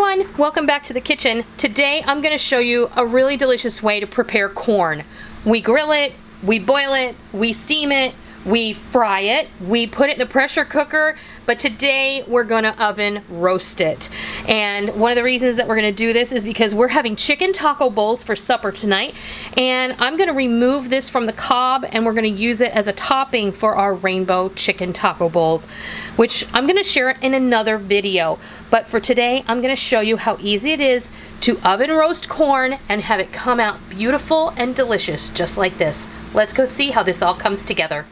everyone, welcome back to the kitchen. Today I'm going to show you a really delicious way to prepare corn. We grill it, we boil it, we steam it, we fry it, we put it in the pressure cooker, but today we're going to oven roast it. And one of the reasons that we're going to do this is because we're having chicken taco bowls for supper tonight, and I'm going to remove this from the cob and we're going to use it as a topping for our rainbow chicken taco bowls, which I'm going to share in another video. But for today, I'm going to show you how easy it is to oven roast corn and have it come out beautiful and delicious just like this. Let's go see how this all comes together.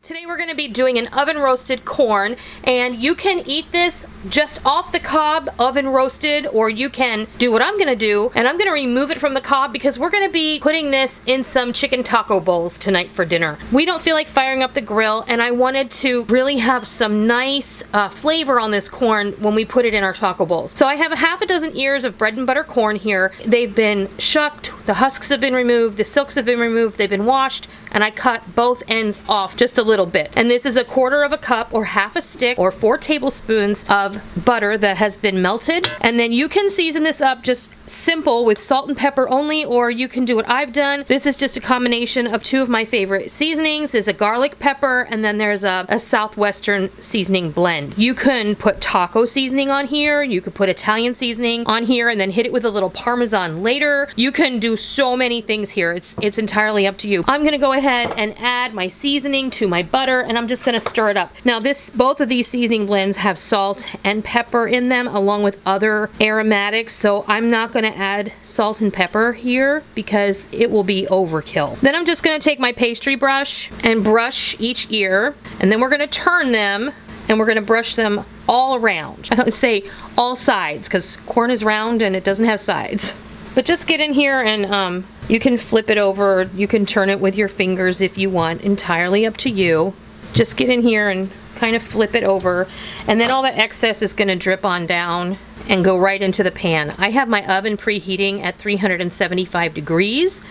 Today we're going to be doing an oven roasted corn, and you can eat this just off the cob, oven roasted, or you can do what I'm going to do, and I'm going to remove it from the cob because we're going to be putting this in some chicken taco bowls tonight for dinner. We don't feel like firing up the grill, and I wanted to really have some nice flavor on this corn when we put it in our taco bowls. So I have a half a dozen ears of bread and butter corn here. They've been shucked, the husks have been removed, the silks have been removed, they've been washed, and I cut both ends off just a little bit. And this is a 1/4 cup or half a stick or 4 tablespoons of butter that has been melted. And then you can season this up just simple with salt and pepper only, or you can do what I've done. This is just a combination of 2 of my favorite seasonings. There's a garlic pepper, and then there's a southwestern seasoning blend. You can put taco seasoning on here, you could put Italian seasoning on here, and then hit it with a little Parmesan later. You can do so many things here. It's entirely up to you. I'm gonna go ahead and add my seasoning to my butter, and I'm just gonna stir it up. Now both of these seasoning blends have salt and pepper in them along with other aromatics, so I'm not gonna add salt and pepper here because it will be overkill. Then I'm just gonna take my pastry brush and brush each ear, and then we're gonna turn them and we're gonna brush them all around. I don't say all sides because corn is round and it doesn't have sides. But just get in here and you can flip it over, you can turn it with your fingers if you want, entirely up to you. Just get in here and kind of flip it over, and then all that excess is going to drip on down and go right into the pan. I have my oven preheating at 375 degrees,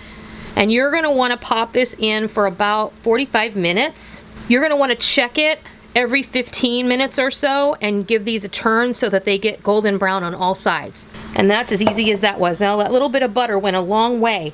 and you're going to want to pop this in for about 45 minutes. You're going to want to check it every 15 minutes or so and give these a turn so that they get golden brown on all sides. And that's as easy as that was. Now that little bit of butter went a long way.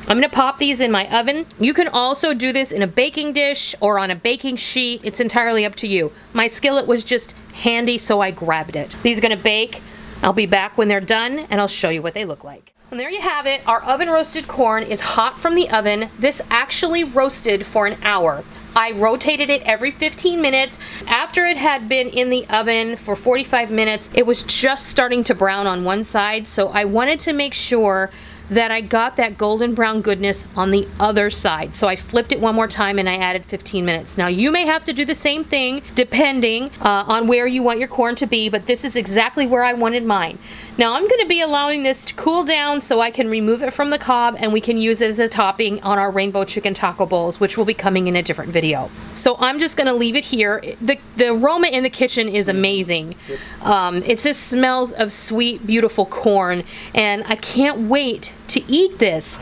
I'm going to pop these in my oven. You can also do this in a baking dish or on a baking sheet. It's entirely up to you. My skillet was just handy, so I grabbed it. These are going to bake. I'll be back when they're done and I'll show you what they look like. And there you have it. Our oven roasted corn is hot from the oven. This actually roasted for an hour. I rotated it every 15 minutes. After it had been in the oven for 45 minutes, it was just starting to brown on one side, so I wanted to make sure that I got that golden brown goodness on the other side. So I flipped it one more time and I added 15 minutes. Now you may have to do the same thing depending on where you want your corn to be, but this is exactly where I wanted mine. Now I'm going to be allowing this to cool down so I can remove it from the cob and we can use it as a topping on our rainbow chicken taco bowls, which will be coming in a different video. So I'm just going to leave it here. The aroma in the kitchen is amazing. It just smells of sweet, beautiful corn, and I can't wait to eat this.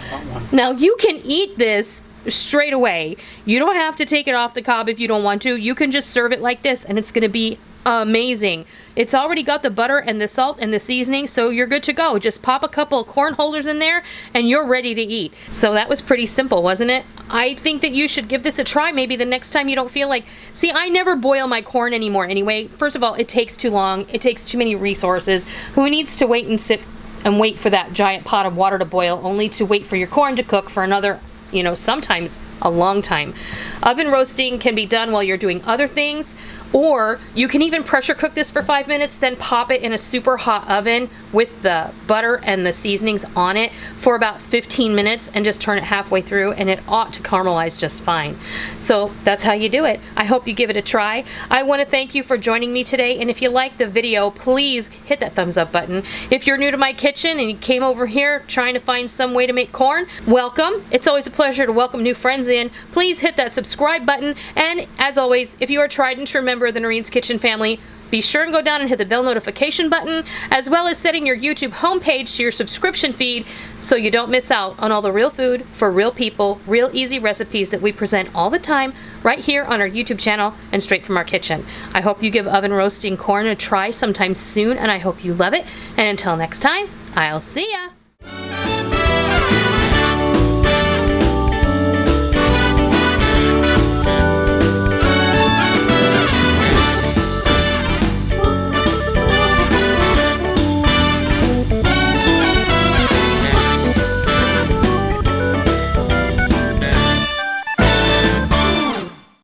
Now you can eat this straight away. You don't have to take it off the cob if you don't want to. You can just serve it like this and it's going to be amazing. It's already got the butter and the salt and the seasoning, so you're good to go. Just pop a couple of corn holders in there and you're ready to eat. So that was pretty simple, wasn't it? I think that you should give this a try maybe the next time you don't feel like... See, I never boil my corn anymore anyway. First of all, it takes too long. It takes too many resources. Who needs to wait and sit and wait for that giant pot of water to boil only to wait for your corn to cook for another, sometimes a long time. Oven roasting can be done while you're doing other things, or you can even pressure cook this for 5 minutes, then pop it in a super hot oven with the butter and the seasonings on it for about 15 minutes and just turn it halfway through and it ought to caramelize just fine. So that's how you do it. I hope you give it a try. I want to thank you for joining me today, and if you liked the video, please hit that thumbs up button. If you're new to my kitchen and you came over here trying to find some way to make corn, welcome. It's always a pleasure to welcome new friends in. Please hit that subscribe button, and as always, if you are tried and true member of the Noreen's Kitchen family, Be sure and go down and hit the bell notification button, as well as setting your YouTube homepage to your subscription feed so you don't miss out on all the real food for real people, real easy recipes that we present all the time right here on our YouTube channel and straight from our kitchen. I hope you give oven roasting corn a try sometime soon, and I hope you love it. And until next time, I'll see ya!